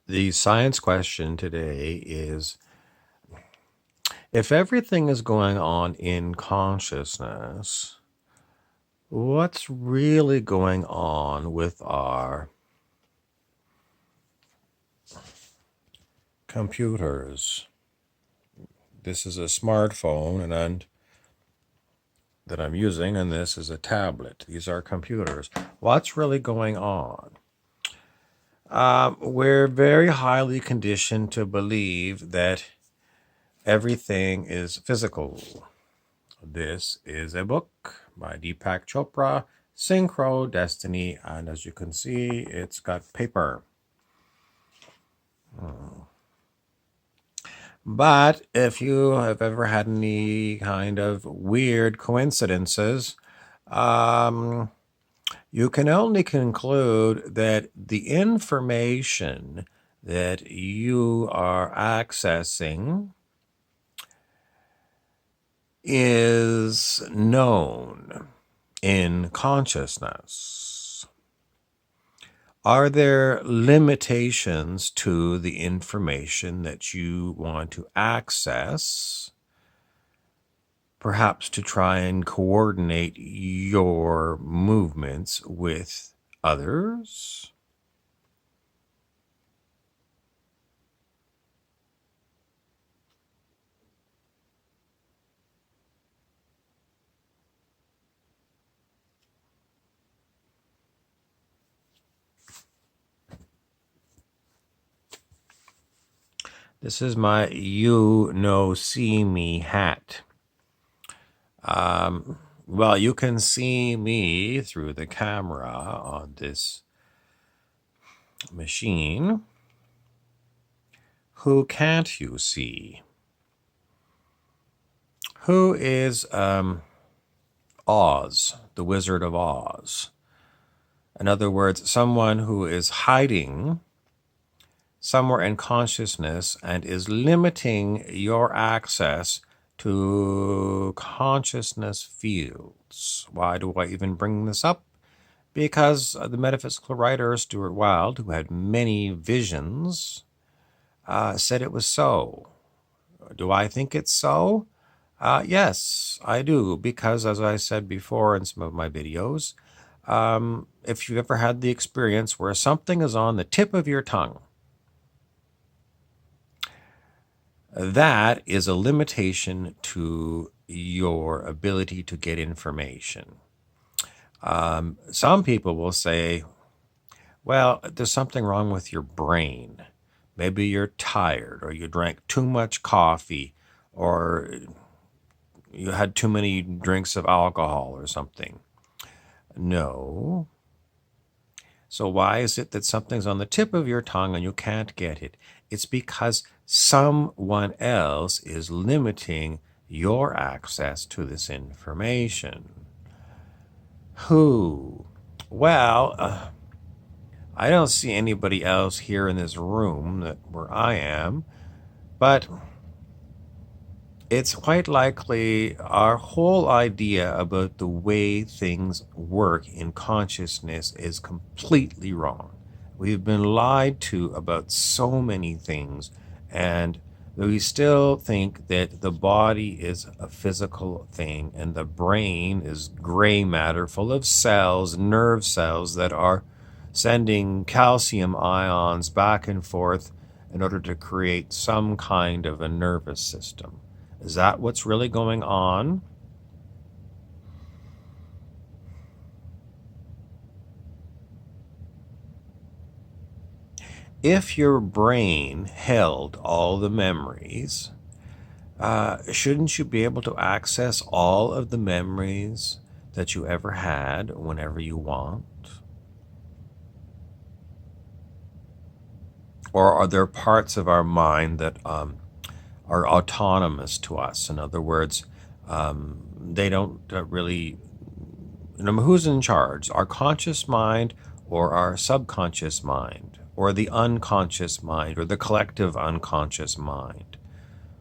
The science question today is, if everything is going on in consciousness, what's really going on with our computers? This is a smartphone that I'm using, and this is a tablet. These are computers. What's really going on? We're very highly conditioned to believe that everything is physical. This is a book by Deepak Chopra, Syncro-Destiny, and as you can see, it's got paper. But if you have ever had any kind of weird coincidences, you can only conclude that the information that you are accessing is known in consciousness. Are there limitations to the information that you want to access, perhaps to try and coordinate your movements with others? This is my You No See Me hat. Well, you can see me through the camera on this machine. Who can't you see? Who is Oz, the Wizard of Oz? In other words, someone who is hiding somewhere in consciousness and is limiting your access to consciousness fields. Why do I even bring this up? Because the metaphysical writer Stuart Wilde, who had many visions, said it was so. Do I think it's so? Yes, I do, because as I said before in some of my videos, if you've ever had the experience where something is on the tip of your tongue, that is a limitation to your ability to get information. Some people will say, well, there's something wrong with your brain. Maybe you're tired, or you drank too much coffee, or you had too many drinks of alcohol or something. No. So why is it that something's on the tip of your tongue and you can't get it? It's because someone else is limiting your access to this information. Who? Well, I don't see anybody else here in this room where I am, but it's quite likely our whole idea about the way things work in consciousness is completely wrong. We've been lied to about so many things, and we still think that the body is a physical thing and the brain is gray matter full of cells, nerve cells that are sending calcium ions back and forth in order to create some kind of a nervous system. Is that what's really going on? If your brain held all the memories, shouldn't you be able to access all of the memories that you ever had whenever you want? Or are there parts of our mind that are autonomous to us? In other words, they don't really, who's in charge? Our conscious mind or our subconscious mind? Or the unconscious mind or the collective unconscious mind?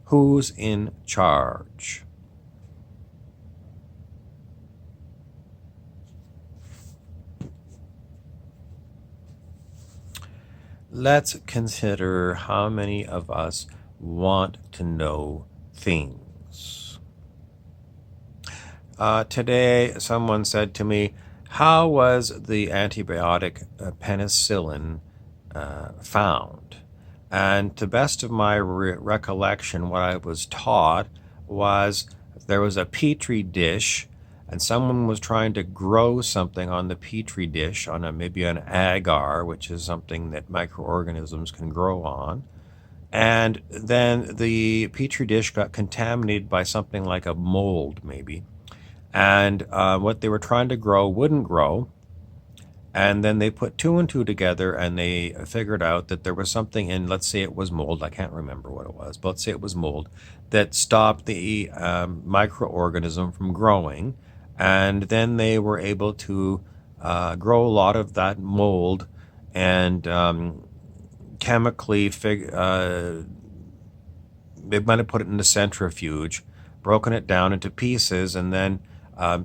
Who's in charge? let's consider how many of us want to know things. Today, someone said to me, how was the antibiotic penicillin found? And to the best of my recollection, what I was taught was there was a petri dish, and someone was trying to grow something on the petri dish, on maybe an agar, which is something that microorganisms can grow on. And then the petri dish got contaminated by something like a mold, maybe. And what they were trying to grow wouldn't grow. And then they put two and two together, and they figured out that there was something in, let's say it was mold, I can't remember what it was, but let's say it was mold, that stopped the microorganism from growing. And then they were able to grow a lot of that mold and chemically they might have put it in the centrifuge, broken it down into pieces, and then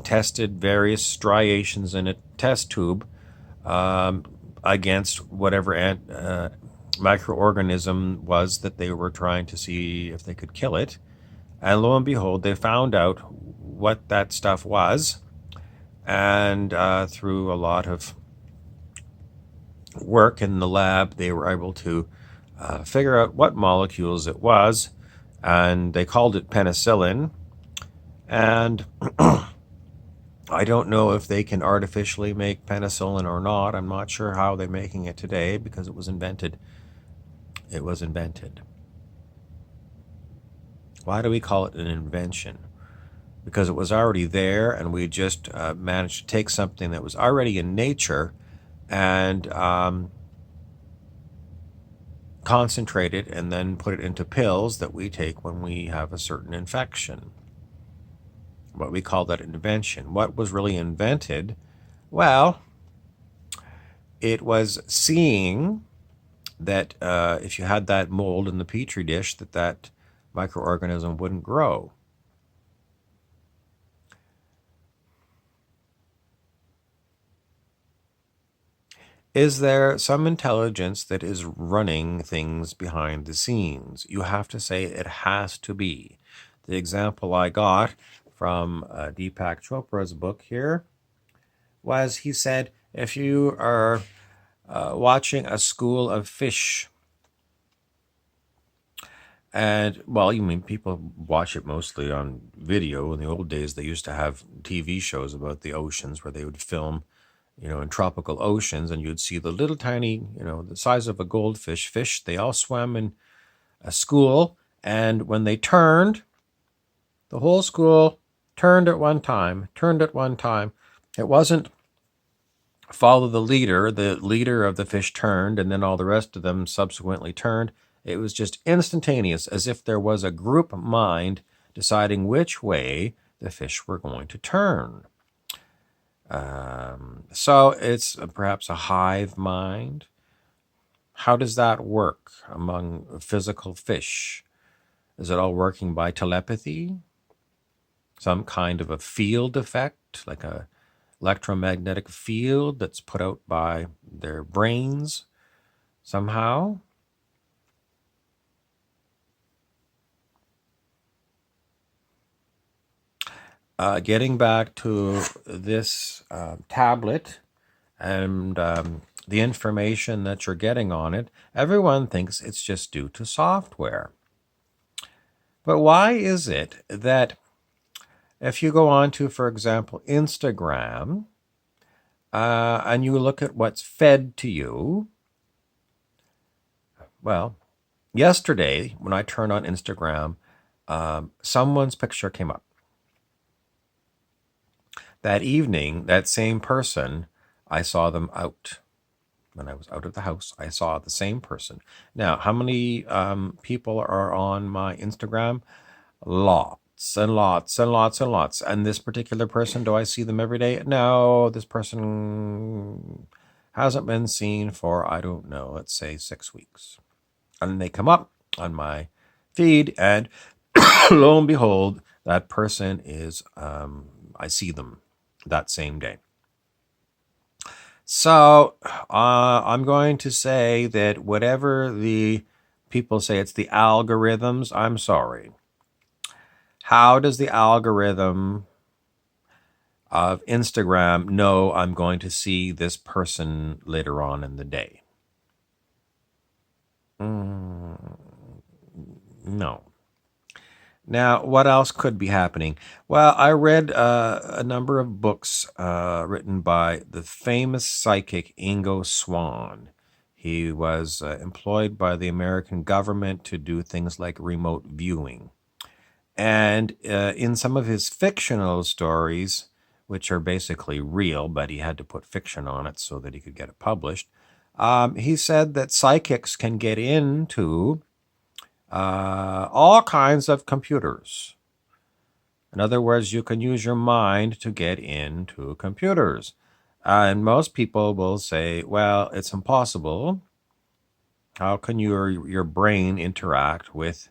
tested various striations in a test tube against whatever microorganism was that they were trying to see if they could kill it. And lo and behold, they found out what that stuff was. And through a lot of work in the lab, they were able to figure out what molecules it was. And they called it penicillin. And I don't know if they can artificially make penicillin or not. I'm not sure how they're making it today because it was invented. It was invented. Why do we call it an invention? Because it was already there, and we just managed to take something that was already in nature and concentrate it and then put it into pills that we take when we have a certain infection. What we call that invention. What was really invented? Well, it was seeing that if you had that mold in the petri dish, that microorganism wouldn't grow. Is there some intelligence that is running things behind the scenes? You have to say it has to be. The example I got from Deepak Chopra's book here was, he said, if you are watching a school of fish, and, well, you mean people watch it mostly on video. In the old days, they used to have TV shows about the oceans where they would film, in tropical oceans, and you'd see the little tiny, the size of a goldfish fish. They all swam in a school, and when they turned, the whole school turned at one time. It wasn't follow the leader of the fish turned, and then all the rest of them subsequently turned. It was just instantaneous, as if there was a group mind deciding which way the fish were going to turn. So it's perhaps a hive mind. How does that work among physical fish? Is it all working by telepathy? Some kind of a field effect, like a electromagnetic field that's put out by their brains somehow? Getting back to this tablet and the information that you're getting on it, everyone thinks it's just due to software. But why is it that if you go on to, for example, Instagram, and you look at what's fed to you, well, yesterday when I turned on Instagram, someone's picture came up. That evening, that same person, I saw them out. When I was out of the house, I saw the same person. Now, how many people are on my Instagram? Lots and lots and lots and lots. And this particular person, do I see them every day? No, this person hasn't been seen for, I don't know, let's say 6 weeks. And they come up on my feed, and lo and behold, that person is, I see them that same day. So I'm going to say that whatever the people say, it's the algorithms. I'm sorry. How does the algorithm of Instagram know I'm going to see this person later on in the day? Mm, no. Now, what else could be happening? Well, I read a number of books written by the famous psychic Ingo Swann. He was employed by the American government to do things like remote viewing. And in some of his fictional stories, which are basically real, but he had to put fiction on it so that he could get it published, he said that psychics can get into all kinds of computers. In other words, you can use your mind to get into computers. And most people will say, well, it's impossible. How can your brain interact with,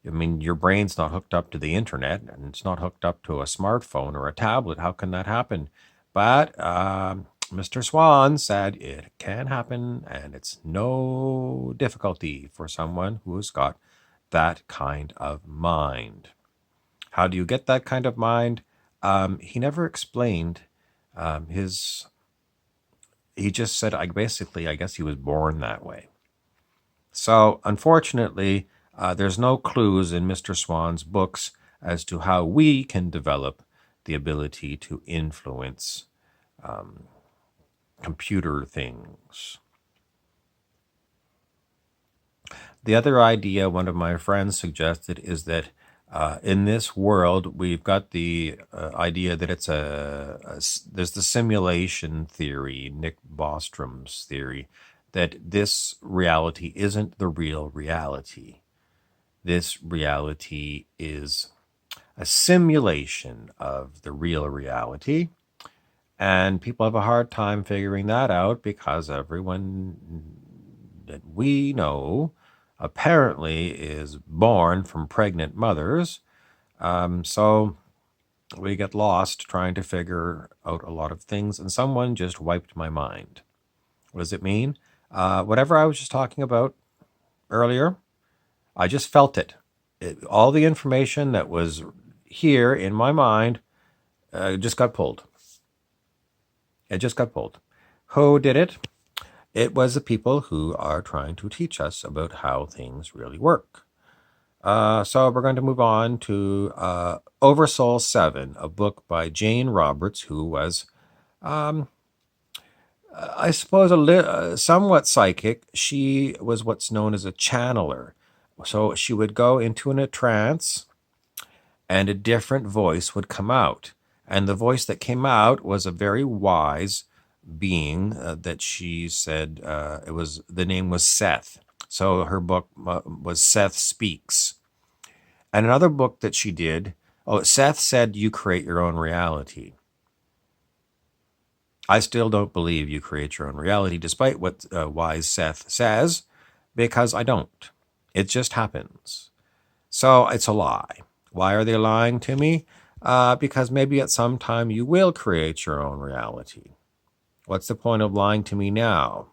I mean, your brain's not hooked up to the internet and it's not hooked up to a smartphone or a tablet. How can that happen? But Mr. Swan said it can happen and it's no difficulty for someone who's got that kind of mind. How do you get that kind of mind? He never explained his. He just said, I guess he was born that way. So, unfortunately, there's no clues in Mr. Swan's books as to how we can develop the ability to influence computer things. The other idea one of my friends suggested is that in this world, we've got the idea that it's there's the simulation theory, Nick Bostrom's theory, that this reality isn't the real reality. This reality is a simulation of the real reality. And people have a hard time figuring that out because everyone that we know apparently is born from pregnant mothers. So we get lost trying to figure out a lot of things, and someone just wiped my mind. What does it mean? Whatever I was just talking about earlier, I just felt it. All the information that was here in my mind just got pulled. It just got pulled. Who did it? It was the people who are trying to teach us about how things really work. So we're going to move on to Oversoul 7, a book by Jane Roberts, who was, I suppose, somewhat psychic. She was what's known as a channeler. So she would go into a trance and a different voice would come out. And the voice that came out was a very wise being that she said the name was Seth. So her book was Seth Speaks. And another book that she did, Seth said, you create your own reality. I still don't believe you create your own reality, despite what wise Seth says, because I don't. It just happens. So it's a lie. Why are they lying to me? Because maybe at some time you will create your own reality. What's the point of lying to me now?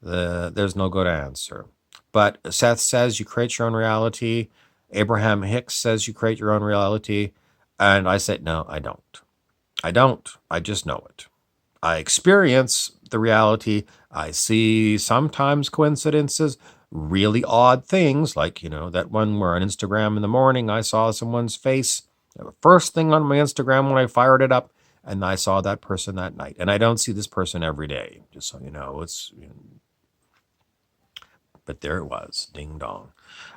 There's no good answer. But Seth says you create your own reality. Abraham Hicks says you create your own reality. And I said, no, I don't. I don't. I just know it. I experience the reality. I see sometimes coincidences, really odd things, like, that one where on Instagram in the morning I saw someone's face. The first thing on my Instagram when I fired it up, and I saw that person that night. And I don't see this person every day, just so you know. But there it was, ding dong.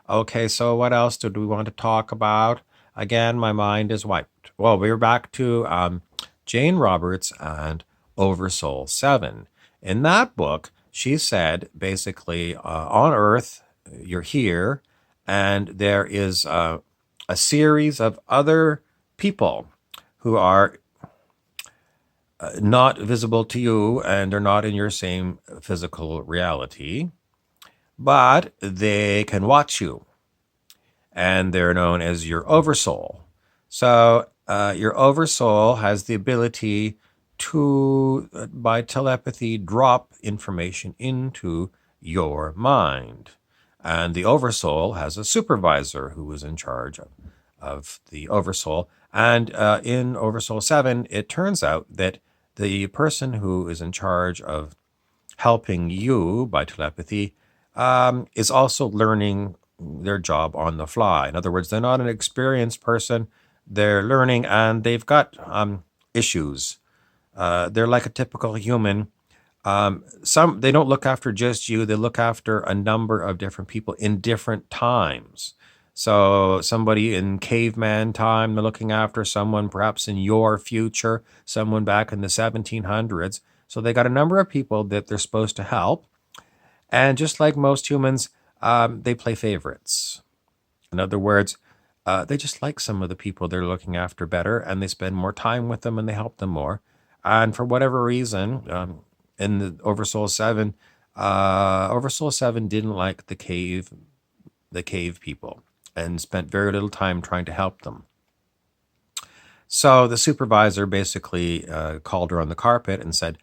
Okay, so what else do we want to talk about? Again, my mind is wiped. Well, we're back to Jane Roberts and Oversoul 7. In that book, she said basically on Earth, you're here, and there is a series of other people who are not visible to you and are not in your same physical reality, but they can watch you, and they're known as your oversoul. So your oversoul has the ability to, by telepathy, drop information into your mind. And the oversoul has a supervisor who is in charge of the oversoul. And in Oversoul 7, it turns out that the person who is in charge of helping you by telepathy is also learning their job on the fly. In other words, they're not an experienced person, they're learning and they've got issues. They're like a typical human. Some they don't look after just you; they look after a number of different people in different times. So somebody in caveman time, they're looking after someone perhaps in your future, someone back in the 1700s. So they got a number of people that they're supposed to help. And just like most humans, they play favorites. In other words, they just like some of the people they're looking after better, and they spend more time with them and they help them more. And for whatever reason, in the Oversoul 7 didn't like the cave people, and spent very little time trying to help them. So the supervisor basically called her on the carpet and said,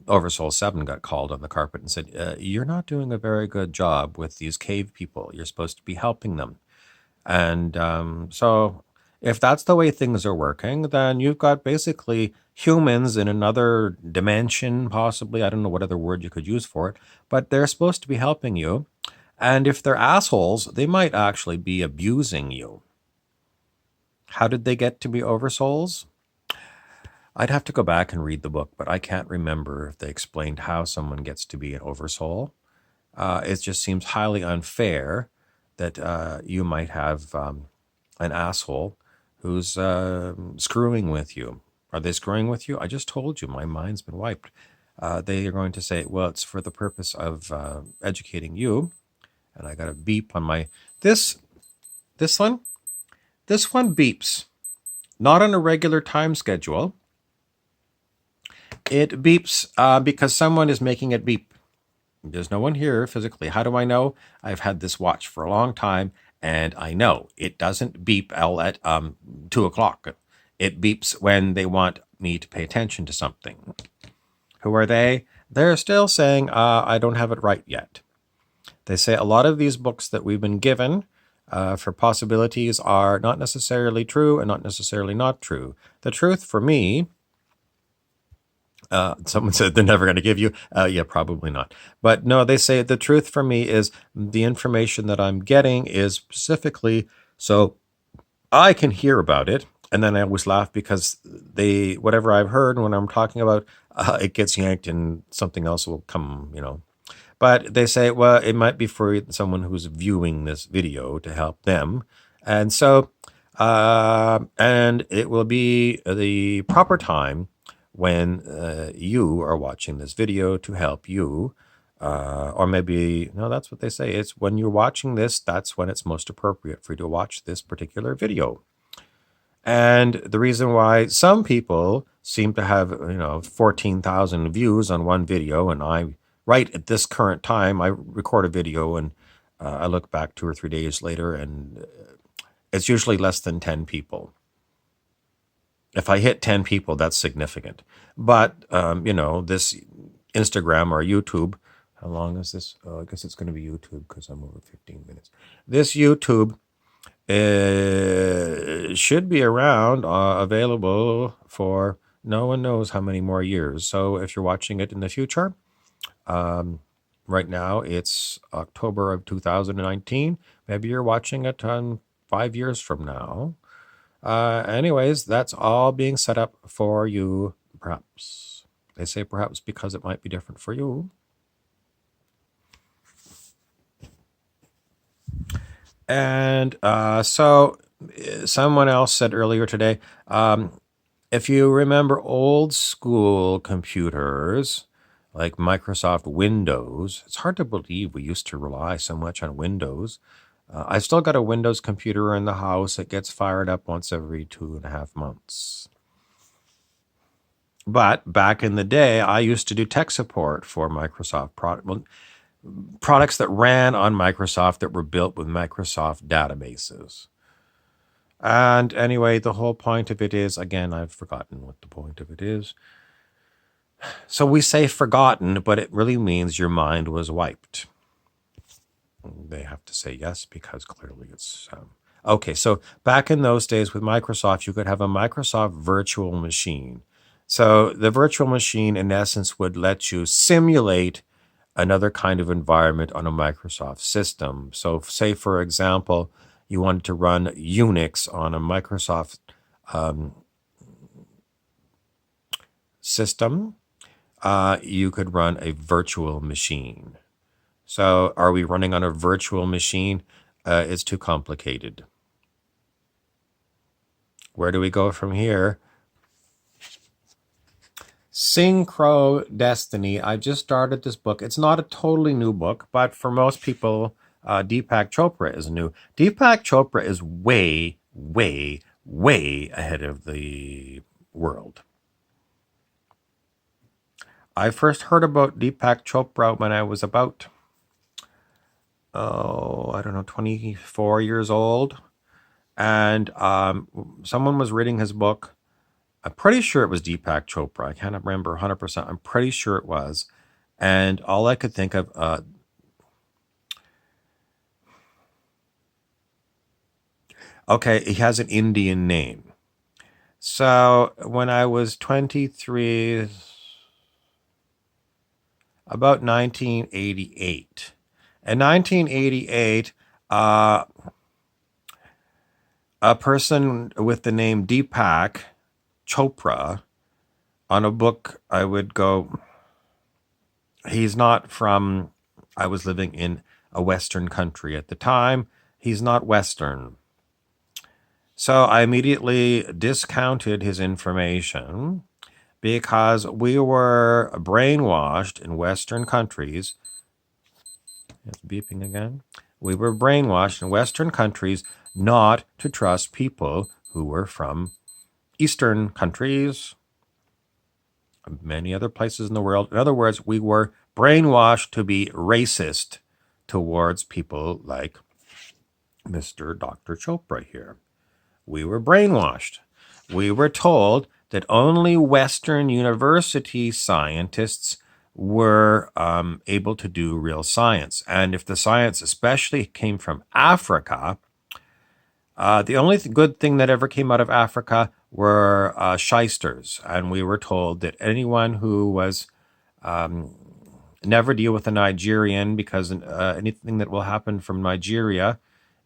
Oversoul 7 got called on the carpet and said, "You're not doing a very good job with these cave people. You're supposed to be helping them." And so, if that's the way things are working, then you've got basically humans in another dimension, possibly. I don't know what other word you could use for it, but they're supposed to be helping you. And if they're assholes, they might actually be abusing you. How did they get to be oversouls? I'd have to go back and read the book, but I can't remember if they explained how someone gets to be an oversoul. It just seems highly unfair that you might have an asshole who's screwing with you. Are they screwing with you? I just told you, my mind's been wiped. They are going to say, well, it's for the purpose of educating you. And I got a beep on my this one. This one beeps, not on a regular time schedule. It beeps because someone is making it beep. There's no one here physically. How do I know? I've had this watch for a long time, and I know it doesn't beep all at 2 o'clock. It beeps when they want me to pay attention to something. Who are they? They're still saying I don't have it right yet. They say a lot of these books that we've been given for possibilities are not necessarily true and not necessarily not true. The truth for me, someone said they're never going to give you. Yeah, probably not. But no, they say the truth for me is the information that I'm getting is specifically so I can hear about it. And then I always laugh because whatever I've heard when I'm talking about, it gets yanked and something else will come, But they say, well, it might be for someone who's viewing this video to help them. And so, and it will be the proper time when you are watching this video to help you. Or maybe, no, that's what they say. It's when you're watching this, that's when it's most appropriate for you to watch this particular video. And the reason why some people seem to have, 14,000 views on one video, and right at this current time, I record a video and I look back 2 or 3 days later, and it's usually less than 10 people. If I hit 10 people, that's significant. But, this Instagram or YouTube, how long is this? I guess it's going to be YouTube because I'm over 15 minutes. This YouTube should be around, available for no one knows how many more years. So if you're watching it in the future, right now it's October of 2019. Maybe you're watching it 5 years from now. Anyways, that's all being set up for you, perhaps. They say perhaps because it might be different for you. And so someone else said earlier today, if you remember old school computers like Microsoft Windows, it's hard to believe we used to rely so much on Windows. I've still got a Windows computer in the house. It gets fired up once every 2.5 months. But back in the day, I used to do tech support for Microsoft products that ran on Microsoft that were built with Microsoft databases. And anyway, the whole point of it is, again, I've forgotten what the point of it is. So we say forgotten, but it really means your mind was wiped. They have to say yes because clearly it's okay. So back in those days with Microsoft, you could have a Microsoft virtual machine. So the virtual machine, in essence, would let you simulate another kind of environment on a Microsoft system. So, say for example, you wanted to run Unix on a Microsoft um, system, you could run a virtual machine. So, are we running on a virtual machine? It's too complicated. Where do we go from here? Syncro-Destiny. I just started this book. It's not a totally new book, but for most people, Deepak Chopra is new. Deepak Chopra is way, way, way ahead of the world. I first heard about Deepak Chopra when I was about, I don't know, 24 years old. And someone was reading his book. I'm pretty sure it was Deepak Chopra. I can't remember 100%. I'm pretty sure it was. And all I could think of, okay, he has an Indian name. So when I was 23, about 1988. In 1988, a person with the name Deepak Chopra on a book, I would go, he's not from, I was living in a Western country at the time. He's not Western. So I immediately discounted his information because we were brainwashed in Western countries. It's beeping again. We were brainwashed in Western countries not to trust people who were from Eastern countries, many other places in the world. In other words, we were brainwashed to be racist towards people like Mr. Dr. Chopra here. We were brainwashed. We were told that only Western university scientists were able to do real science. And if the science especially came from Africa, the only good thing that ever came out of Africa were shysters. And we were told that anyone who was never deal with a Nigerian because anything that will happen from Nigeria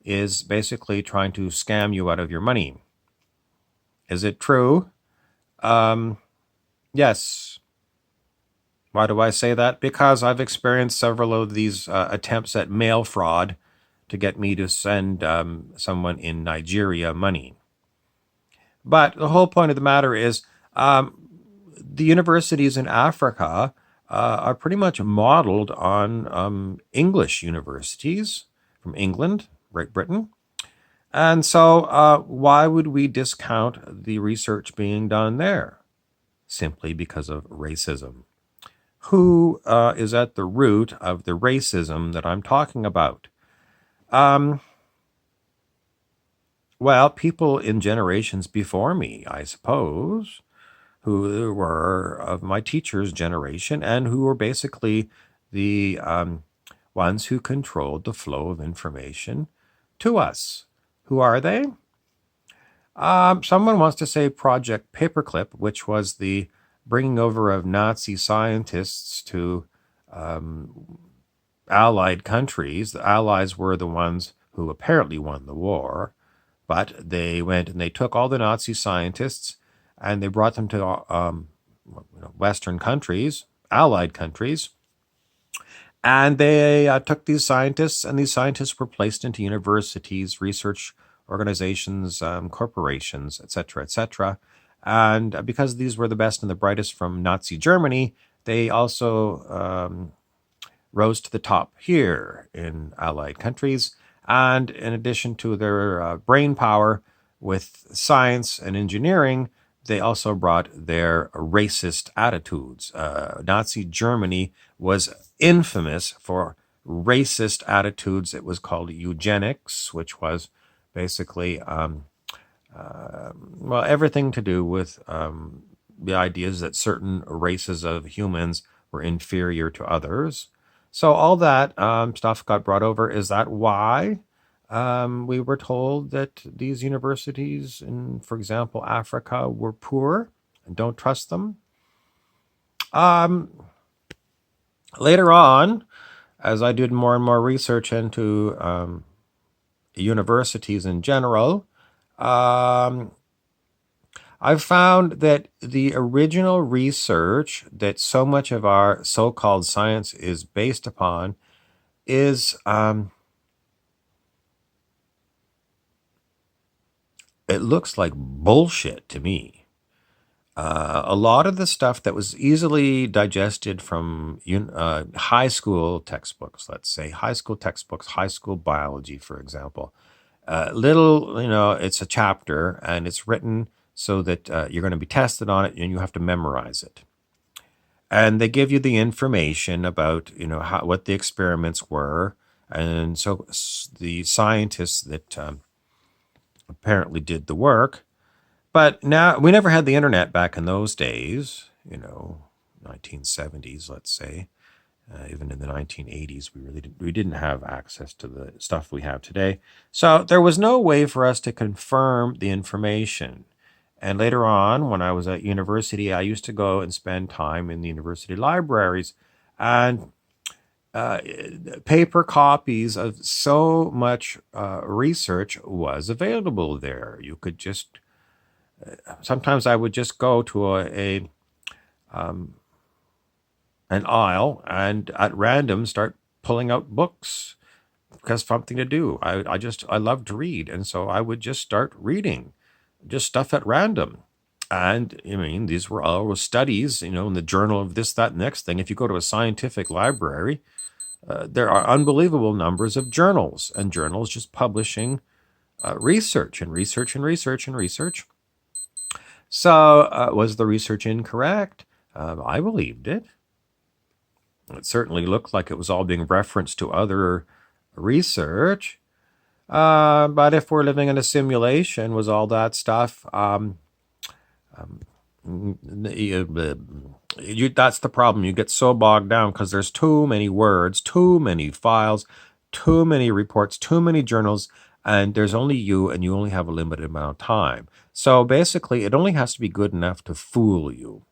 is basically trying to scam you out of your money. Is it true? Yes. Why do I say that? Because I've experienced several of these attempts at mail fraud to get me to send someone in Nigeria money. But the whole point of the matter is the universities in Africa are pretty much modeled on English universities from England, Great Britain. And so why would we discount the research being done there? Simply because of racism. Who is at the root of the racism that I'm talking about? Well, people in generations before me, I suppose, who were of my teacher's generation and who were basically the ones who controlled the flow of information to us. Who are they? Someone wants to say Project Paperclip, which was the bringing over of Nazi scientists to Allied countries. The Allies were the ones who apparently won the war, but they went and they took all the Nazi scientists and they brought them to Western countries, Allied countries, and they took these scientists, and these scientists were placed into universities, research organizations, corporations, etc., etc. And because these were the best and the brightest from Nazi Germany, they also rose to the top here in Allied countries. And in addition to their brain power with science and engineering, they also brought their racist attitudes. Nazi Germany was infamous for racist attitudes. It was called eugenics, which was basically, well, everything to do with the ideas that certain races of humans were inferior to others. So all that stuff got brought over. Is that why we were told that these universities in, for example, Africa were poor and don't trust them? Um, Later on, as I did more and more research into universities in general, um, I've found that the original research that so much of our so called science is based upon is, it looks like bullshit to me. A lot of the stuff that was easily digested from high school textbooks, let's say high school textbooks, high school biology, for example, it's a chapter and it's written so that you're going to be tested on it and you have to memorize it. And they give you the information about, what the experiments were. And so the scientists that apparently did the work. But now we never had the internet back in those days, 1970s, let's say. Even in the 1980s, we didn't have access to the stuff we have today. So there was no way for us to confirm the information. And later on, when I was at university, I used to go and spend time in the university libraries, and uh, paper copies of so much research was available there. You could just sometimes I would just go to um, an aisle and at random start pulling out books because something to do. I love to read, and so I would just start reading, just stuff at random. And I mean, these were all studies, in the journal of this, that, next thing. If you go to a scientific library, there are unbelievable numbers of journals, and journals just publishing research and research and research and research. So, was the research incorrect? I believed it. It certainly looked like it was all being referenced to other research. But if we're living in a simulation, was all that stuff? That's the problem. You get so bogged down because there's too many words, too many files, too many reports, too many journals, and there's only you, and you only have a limited amount of time. So basically, it only has to be good enough to fool you.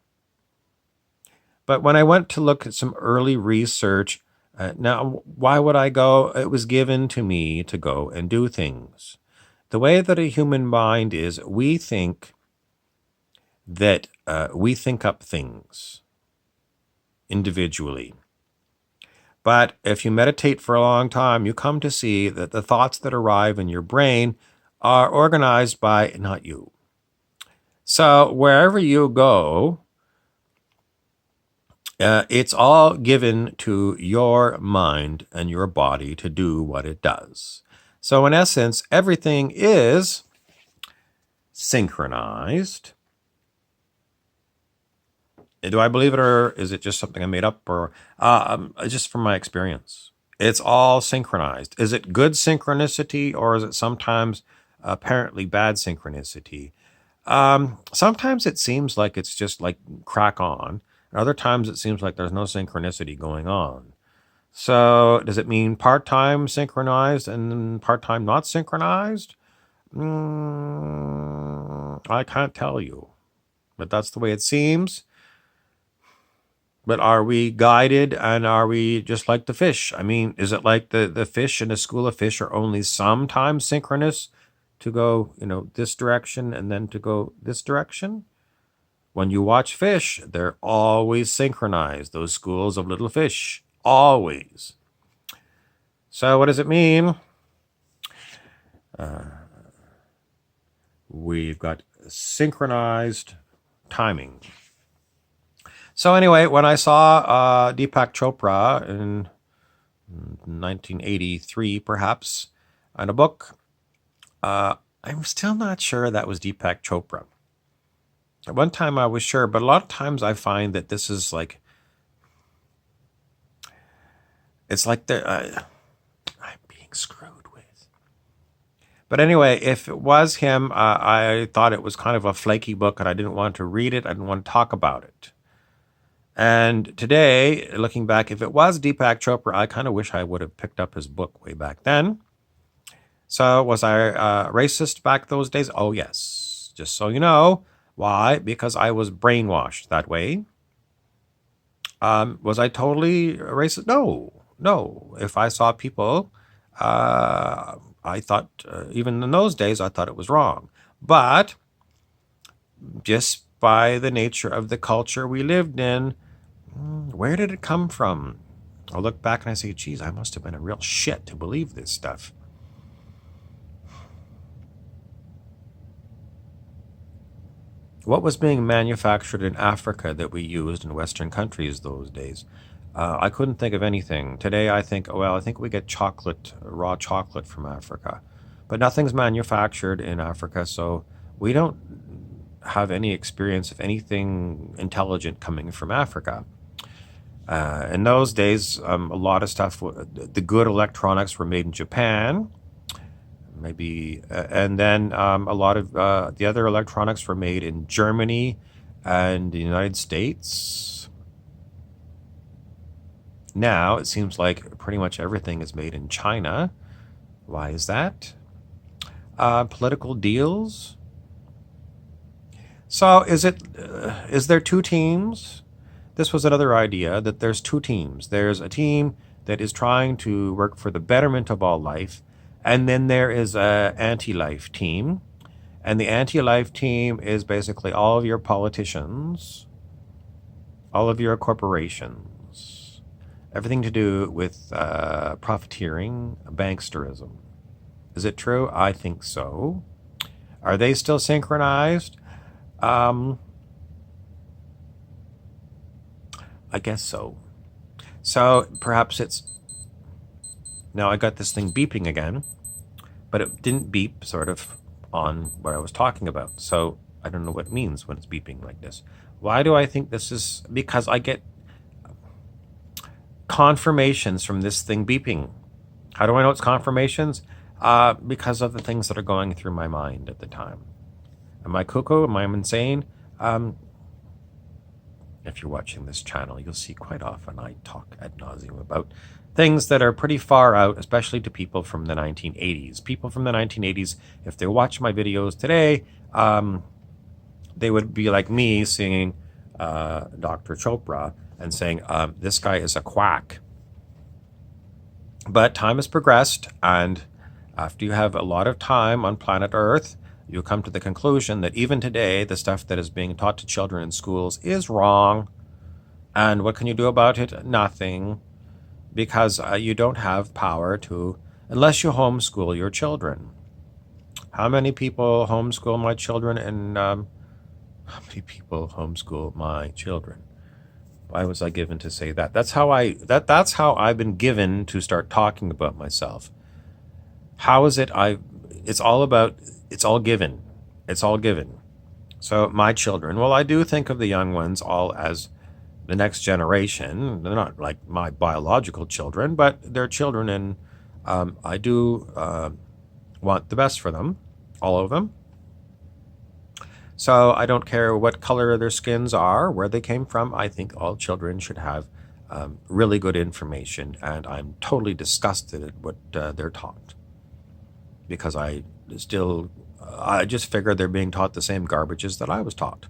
But when I went to look at some early research, now why would I go? It was given to me to go and do things. The way that a human mind is, we think up things individually. But if you meditate for a long time, you come to see that the thoughts that arrive in your brain are organized by not you. So wherever you go, it's all given to your mind and your body to do what it does. So in essence, everything is synchronized. Do I believe it, or is it just something I made up, or just from my experience? It's all synchronized. Is it good synchronicity, or is it sometimes apparently bad synchronicity? Sometimes it seems like it's just like crack on. And other times it seems like there's no synchronicity going on. So does it mean part-time synchronized and part-time not synchronized? I can't tell you, but that's the way it seems. But are we guided, and are we just like the fish? I mean, is it like the fish in a school of fish are only sometimes synchronous to go, this direction and then to go this direction? When you watch fish, they're always synchronized, those schools of little fish, always. So what does it mean? We've got synchronized timing. So anyway, when I saw Deepak Chopra in 1983, perhaps, in a book, I'm still not sure that was Deepak Chopra. At one time I was sure, but a lot of times I find that this is like, it's like I'm being screwed with. But anyway, if it was him, I thought it was kind of a flaky book and I didn't want to read it. I didn't want to talk about it. And today, looking back, if it was Deepak Chopra, I kind of wish I would have picked up his book way back then. So, was I racist back those days? Oh, yes. Just so you know. Why? Because I was brainwashed that way. Was I totally racist? No, no. If I saw people, I thought, even in those days, I thought it was wrong. But just by the nature of the culture we lived in, where did it come from? I look back and I say, geez, I must have been a real shit to believe this stuff. What was being manufactured in Africa that we used in Western countries those days? I couldn't think of anything. Today I think, well, I think we get chocolate, raw chocolate from Africa. But nothing's manufactured in Africa, so we don't have any experience of anything intelligent coming from Africa. In those days, a lot of stuff, the good electronics were made in Japan, maybe, and then a lot of the other electronics were made in Germany and the United States. Now it seems like pretty much everything is made in China. Why is that? Political deals. So is there two teams? This was another idea that there's two teams. There's a team that is trying to work for the betterment of all life, and then there is a anti-life team. And the anti-life team is basically all of your politicians, all of your corporations, everything to do with profiteering, banksterism. Is it true? I think so. Are they still synchronized? Um, I guess so. So perhaps it's now I got this thing beeping again, but it didn't beep sort of on what I was talking about. So I don't know what it means when it's beeping like this. Why do I think this is? Because I get confirmations from this thing beeping. How do I know it's confirmations? Because of the things that are going through my mind at the time. Am I cuckoo? Am I insane? Um, if you're watching this channel, you'll see quite often I talk ad nauseum about things that are pretty far out, especially to people from the 1980s. People from the 1980s, if they watch my videos today, they would be like me seeing Dr. Chopra and saying, this guy is a quack. But time has progressed, and after you have a lot of time on planet Earth, you come to the conclusion that even today, the stuff that is being taught to children in schools is wrong. And what can you do about it? Nothing. Because you don't have power to, unless you homeschool your children. How many people homeschool my children? And how many people homeschool my children? Why was I given to say that? That's how I've been given to start talking about myself. How is it it's all given. It's all given. So my children, well, I do think of the young ones all as the next generation. They're not like my biological children, but they're children, and I do want the best for them, all of them. So I don't care what color their skins are, where they came from. I think all children should have really good information, and I'm totally disgusted at what they're taught. Because I just figure they're being taught the same garbages that I was taught.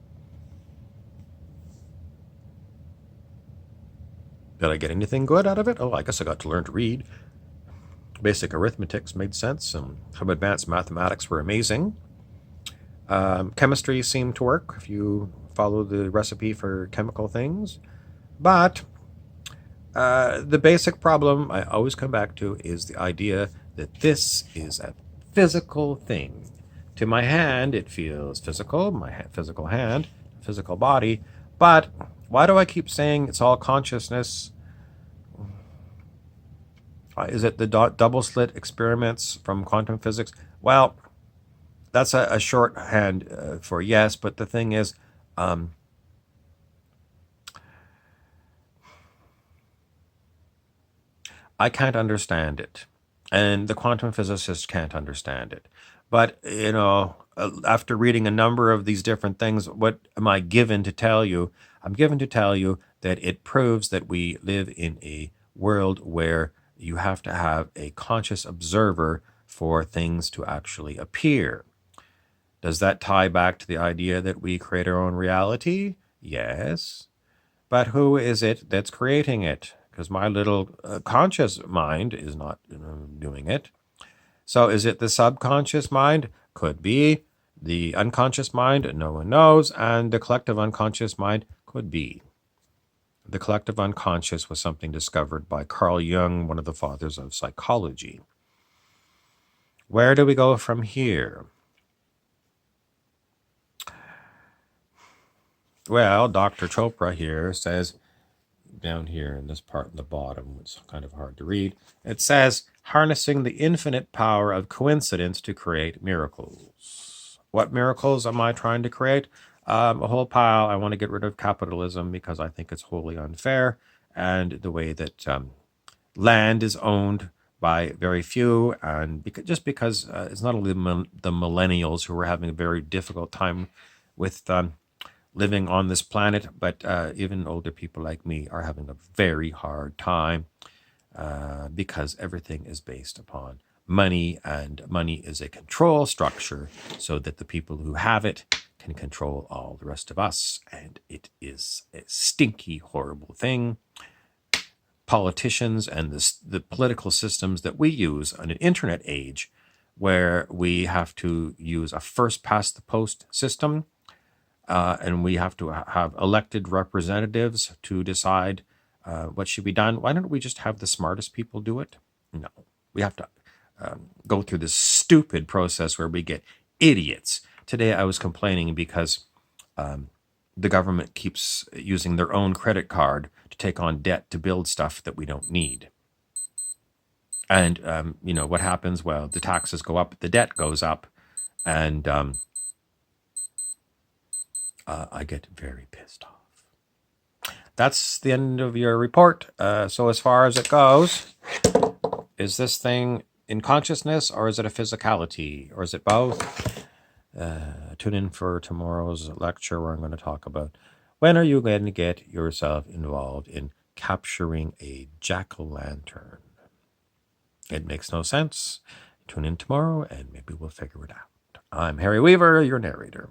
Did I get anything good out of it? Oh, I guess I got to learn to read. Basic arithmetics made sense, and some advanced mathematics were amazing. Chemistry seemed to work if you follow the recipe for chemical things. But the basic problem I always come back to is the idea that this is a physical thing. To my hand, it feels physical, my physical hand, physical body. But why do I keep saying it's all consciousness? Is it the double slit experiments from quantum physics? Well, that's a shorthand for yes, but the thing is, I can't understand it. and the quantum physicists can't understand it. But, after reading a number of these different things, what am I given to tell you? I'm given to tell you that it proves that we live in a world where you have to have a conscious observer for things to actually appear. Does that tie back to the idea that we create our own reality? Yes. But who is it that's creating it? Because my little conscious mind is not doing it. So is it the subconscious mind? Could be. The unconscious mind, no one knows. And the collective unconscious mind could be. The collective unconscious was something discovered by Carl Jung, one of the fathers of psychology. Where do we go from here? Well, Dr. Chopra here says, down here in this part in the bottom, it's kind of hard to read, it says, harnessing the infinite power of coincidence to create miracles. What miracles am I trying to create? A whole pile. I want to get rid of capitalism because I think it's wholly unfair, and the way that land is owned by very few, and just because it's not only the millennials who are having a very difficult time with living on this planet, but even older people like me are having a very hard time because everything is based upon money, and money is a control structure so that the people who have it can control all the rest of us. And it is a stinky, horrible thing. Politicians and the political systems that we use on an internet age, where we have to use a first past the post system, and we have to have elected representatives to decide what should be done. Why don't we just have the smartest people do it? No, we have to go through this stupid process where we get idiots. Today I was complaining because the government keeps using their own credit card to take on debt to build stuff that we don't need. And, what happens? Well, the taxes go up, the debt goes up, and I get very pissed off. That's the end of your report. So as far as it goes, is this thing in consciousness, or is it a physicality, or is it both? Tune in for tomorrow's lecture where I'm going to talk about when are you going to get yourself involved in capturing a jack-o'-lantern. It makes no sense. Tune in tomorrow and maybe we'll figure it out. I'm Harry Weaver, your narrator.